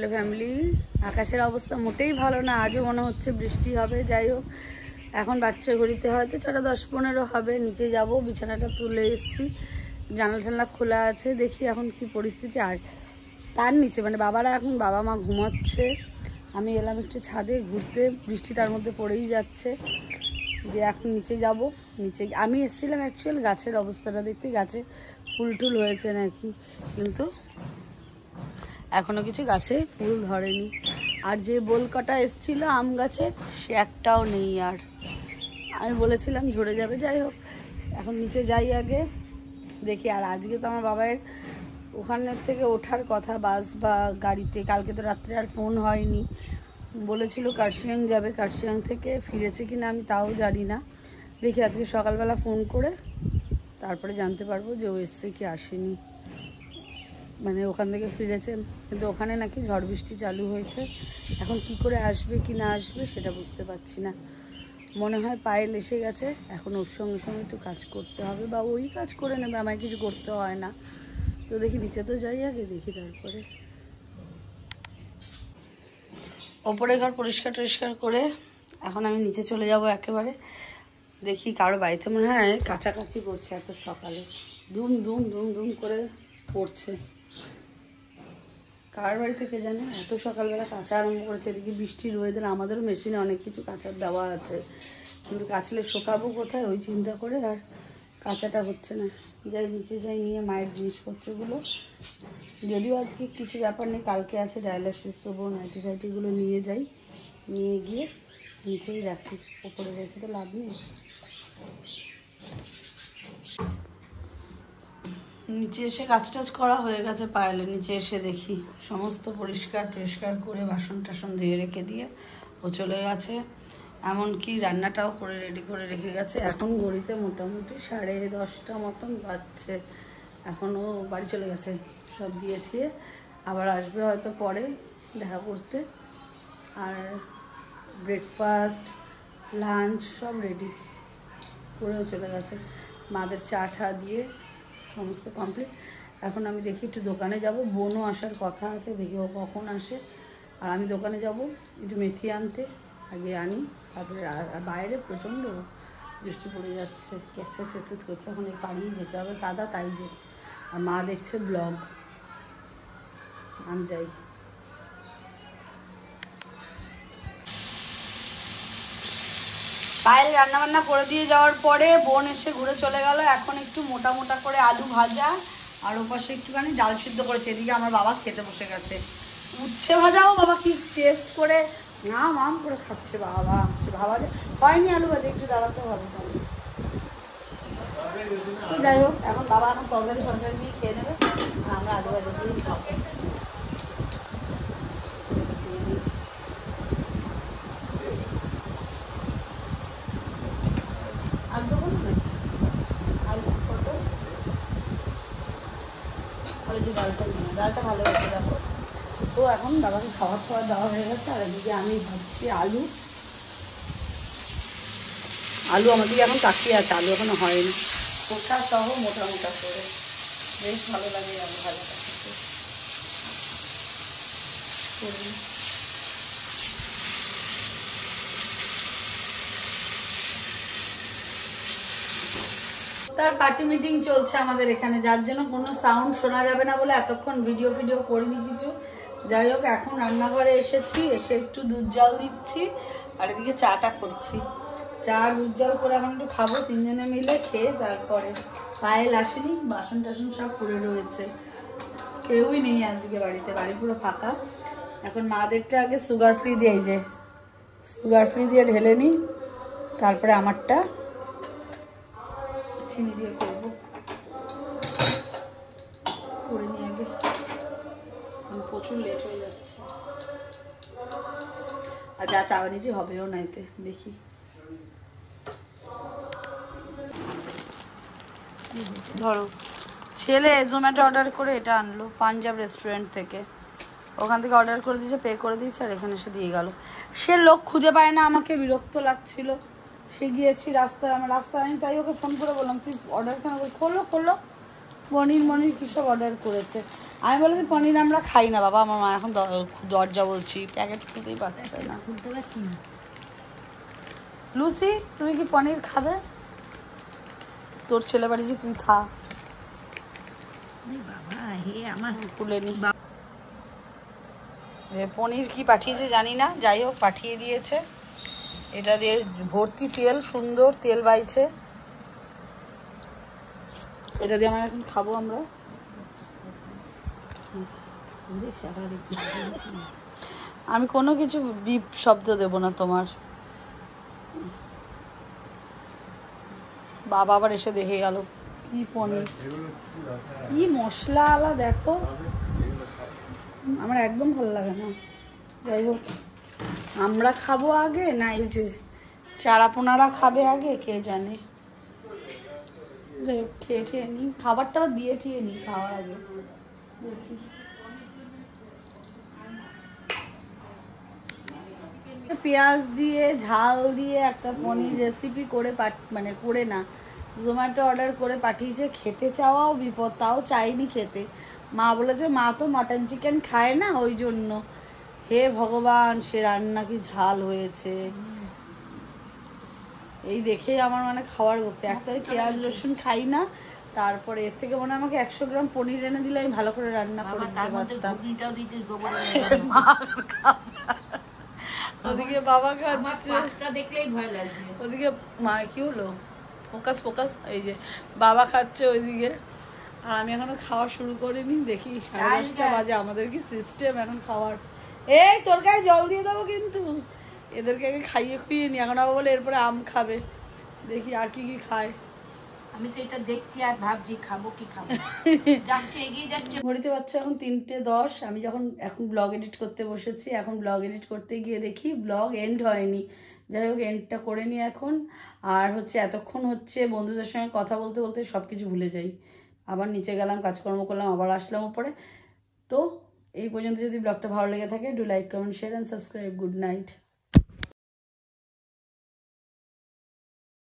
Hello family. আকাশের অবস্থা মোটেই ভালো না, আজও মনে হচ্ছে বৃষ্টি হবে। যাই হোক, এখন বাচ্চা ঘড়িতে হয়তো 6:10-15 হবে। নিচে যাব, বিছানাটা তুলে এসেছি, জানলা টানলা খোলা আছে, দেখি এখন কি পরিস্থিতি। আর তার নিচে মানে বাবারা এখন বাবা মা ঘুমাচ্ছে, আমি এলাম একটু ছাদে ঘুরতে, বৃষ্টি তার মধ্যে পড়েই যাচ্ছে। দিয়ে এখন নিচে যাব। নিচে আমি এসেছিলাম অ্যাকচুয়াল গাছের অবস্থাটা দেখতে, গাছে ফুল টুল হয়েছে নাকি, কিন্তু এখনো কিছু গাছে ফুল ধরেনি। আর যে বোল কাটা এসেছিল আম গাছের, সে একটাও নেই। আর আমি বলেছিলাম ঝরে যাবে। যাই হোক, এখন নিচে যাই আগে, দেখি। আর আজকে তো আমার বাবার ওখানের থেকে ওঠার কথা বাস বা গাড়িতে, কালকে তো রাত্রে আর ফোন হয়নি। বলেছিল কার্শিয়াং যাবে, কার্শিয়াং থেকে ফিরেছে কিনা আমি তাও জানি না। দেখি আজকে সকালবেলা ফোন করে তারপরে জানতে পারবো যে ও এসছে কি আসেনি। মানে ওখান থেকে ফিরেছে, কিন্তু ওখানে নাকি ঝড় বৃষ্টি চালু হয়েছে। এখন কি করে আসবে কি না আসবে সেটা বুঝতে পারছি না। মনে হয় পায়েল এসে গেছে, এখন ওর সঙ্গে সঙ্গে একটু কাজ করতে হবে, বা ওই কাজ করে নেবে, আমায় কিছু করতে হয় না। তো দেখি নিচে তো যাই আগে, দেখি তারপরে। ওপরে ঘর পরিষ্কার টরিষ্কার করে এখন আমি নিচে চলে যাব একেবারে। দেখি কারো বাড়িতে মনে হয় কাছাকাছি করছে, এত সকালে ধুম ধুম ধুম ধুম করে পড়ছে। কার বাড়ি থেকে জানে এত সকালবেলা কাঁচা আরম্ভ করেছে। এদিকে বৃষ্টির ওয়েদার, আমাদেরও মেশিনে অনেক কিছু কাঁচার দেওয়া আছে, কিন্তু কাচলে শোকাবো কোথায় ওই চিন্তা করে আর কাঁচাটা হচ্ছে না। যাই নিচে যাই, নিয়ে মায়ের জিনিসপত্রগুলো, যদিও আজকে কিছু ব্যাপার নেই, কালকে আছে ডায়ালিসিস, তবুও নাইটি টাইটিগুলো নিয়ে যাই, নিয়ে গিয়ে নিচেই রাখি, ওপরে রেখে তো লাভ নেই। নিচে এসে কাজ টাজ করা হয়ে গেছে পায়েলে। নিচে এসে দেখি সমস্ত পরিষ্কার টরিষ্কার করে বাসন টাসন ধুয়ে রেখে দিয়ে ও চলে গেছে। এমনকি রান্নাটাও করে রেডি করে রেখে গেছে। এখন ঘড়িতে মোটামুটি 10:30 মতন বাজছে। এখনও বাড়ি চলে গেছে, সব দিয়ে ঠিয়ে আবার আসবে হয়তো পরে দেখা করতে। আর ব্রেকফাস্ট লাঞ্চ সব রেডি করেও চলে গেছে। মাদের চা ঠা দিয়ে সমস্ত কমপ্লিট। এখন আমি দেখি একটু দোকানে যাব, বোনও আসার কথা আছে, দেখি ও কখন আসে। আর আমি দোকানে যাব একটু মেথি আনতে, আগে আনি তারপরে। আর বাইরে প্রচণ্ড বৃষ্টি পড়ে যাচ্ছে, কেচে চেঁচে করছে, এখন পাড়িয়ে যেতে হবে, কাদা তাই যে। আর মা দেখছে ব্লগ, আমি যাই। পায়েল রান্নাবান্না করে দিয়ে যাওয়ার পরে বোন এসে ঘুরে চলে গেল। এখন একটু মোটা মোটা করে আলু ভাজা আর ওপাশে একটুখানি ডাল সিদ্ধ করেছে। এদিকে আমার বাবা খেতে বসে গেছে। উচ্ছে ভাজাও বাবা কি টেস্ট করে না মাম করে খাচ্ছে বাবা। ভাবা হয়নি আলু ভাজা, একটু দাঁড়াতে হবে। যাই হোক, এখন বাবা এখন তরকারি ফরকারি দিয়ে খেয়ে নেবে, আর আমরা আলু ভাজা দিয়ে খাবো। ডালটা ভালো হয়েছে দেখো। তো এখন বাবাকে খাবার খাওয়া দেওয়া হয়ে গেছে। আর এদিকে আমি ভাবছি আলু আমাদেরকে এখন তাকিয়ে আছে, আলু এখনো হয়নি, খোসা সহ মোটা মোটা করে। বেশ ভালো লাগে আলু ভাজাটা খেতে। তার পার্টি মিটিং চলছে আমাদের এখানে, যার জন্য কোনো সাউন্ড শোনা যাবে না বলে এতক্ষণ ভিডিও করিনি কিছু। যাই হোক, এখন রান্নাঘরে এসেছি, এসে একটু দুধ জাল দিচ্ছি আর এদিকে চাটা করছি। চা দুধ জাল করে এখন একটু খাবো তিনজনে মিলে, খেয়ে তারপরে। পায়েল আসেনি, বাসন টাসন সব পড়ে রয়েছে, কেউই নেই আজকে বাড়িতে, বাড়ি পুরো ফাঁকা। এখন মাদেরটা আগে সুগার ফ্রি দিয়ে, এই যে সুগার ফ্রি দিয়ে ঢেলে নিই, তারপরে আমারটা চিনি দিয়ে করবো, করে নিয়ে আগে। প্রচুর লেট হয়ে যাচ্ছে, আর যা চা বানিয়েছি হবেও না এতে, দেখি। ধরো ছেলে জোম্যাটো অর্ডার করে এটা আনলো পাঞ্জাব রেস্টুরেন্ট থেকে, ওখান থেকে অর্ডার করে দিয়েছে, পে করে দিয়েছে, আর এখানে এসে দিয়ে গেল। সে লোক খুঁজে পায় না, আমাকে বিরক্ত লাগছিল। সে গিয়েছি রাস্তায়, আমি তাই ওকে ফোন করে বললাম তুই অর্ডার কেন, খোলো মনির কী সব অর্ডার করেছে। আমি বলেছি পনির আমরা খাই না বাবা, আমার মা এখন দরজা বলছি, প্যাকেট খুলতেই পারছে না। লুসি তুমি কি পনির খাবে? তোর ছেলে বাড়ি যে তুই খা। খুলে নি পনির কি পাঠিয়েছে জানি না, যাই হোক পাঠিয়ে দিয়েছে। এটা দিয়ে ভর্তি তেল, সুন্দর তেল বাইছে, এটা দিয়ে আমরা এখন খাবো। আমরা আমি কোনো কিছু বিপ শব্দ দেব না তোমার। বাবা আবার এসে দেখে গেল কি পনির, কি মশলা আলা দেখো, আমার একদম ভালো লাগে না। যাই হোক আমরা খাবো আগে না এই যে চারাপোনারা খাবে আগে, কে জানে। যাই হোক খেয়ে ঠেয়ে নিই, খাবারটাও দিয়ে ঠিয়ে নিই খাওয়ার আগে। দেখি পেঁয়াজ দিয়ে ঝাল দিয়ে একটা পনির রেসিপি করে মানে করে না, জোম্যাটো অর্ডার করে পাঠিয়েছে। খেতে চাওয়াও বিপদ, তাও চাইনি খেতে। মা বলেছে মা তো মাটন চিকেন খায় না, ওই জন্য। হে ভগবান, সে রান্না কি ঝাল হয়েছে, এই দেখে আমার মানে খাওয়ার করতে। একটাই পেঁয়াজ রসুন খাই না, তারপরে এর থেকে মনে আমাকে 100 গ্রাম পনির এনে দিলে আমি ভালো করে রান্না করে দিতে পারতাম। ওদিকে বাবা খাচ্ছে, দেখলেই ভয় লাগছে। ওদিকে মা কি হলো, ফোকাস ফোকাস, এই যে বাবা খাচ্ছে ওইদিকে, আর আমি এখনো খাওয়া শুরু করিনি। দেখি 10:30 বাজে, আমাদের কি সিস্টেম এখন খাওয়ার। এই তোর গায়ে জল দিয়ে দেবো কিন্তু, এদেরকে আগে খাইয়ে খুইয়ে নি। এখন আবার বলে এরপরে আম খাবে, দেখি আর কি কি খায়। আমি তো এটা দেখছি আর ভাবছি খাবো কি খাবো। যাচ্ছে এগিয়ে যাচ্ছে। ঘড়িতে বাচ্চা এখন 3:10। আমি যখন এখন ব্লগ এডিট করতে বসেছি, এখন ব্লগ এডিট করতে গিয়ে দেখি ব্লগ এন্ড হয়নি। যাই হোক এন্ডটা করে নিই এখন। আর হচ্ছে এতক্ষণ হচ্ছে বন্ধুদের সঙ্গে কথা বলতে বলতে সব কিছু ভুলে যাই। আবার নিচে গেলাম, কাজকর্ম করলাম, আবার আসলাম উপরে। তো এই পর্যন্ত যদি ব্লগটা ভালো লেগে থাকে, do like, comment, share and subscribe. Good night.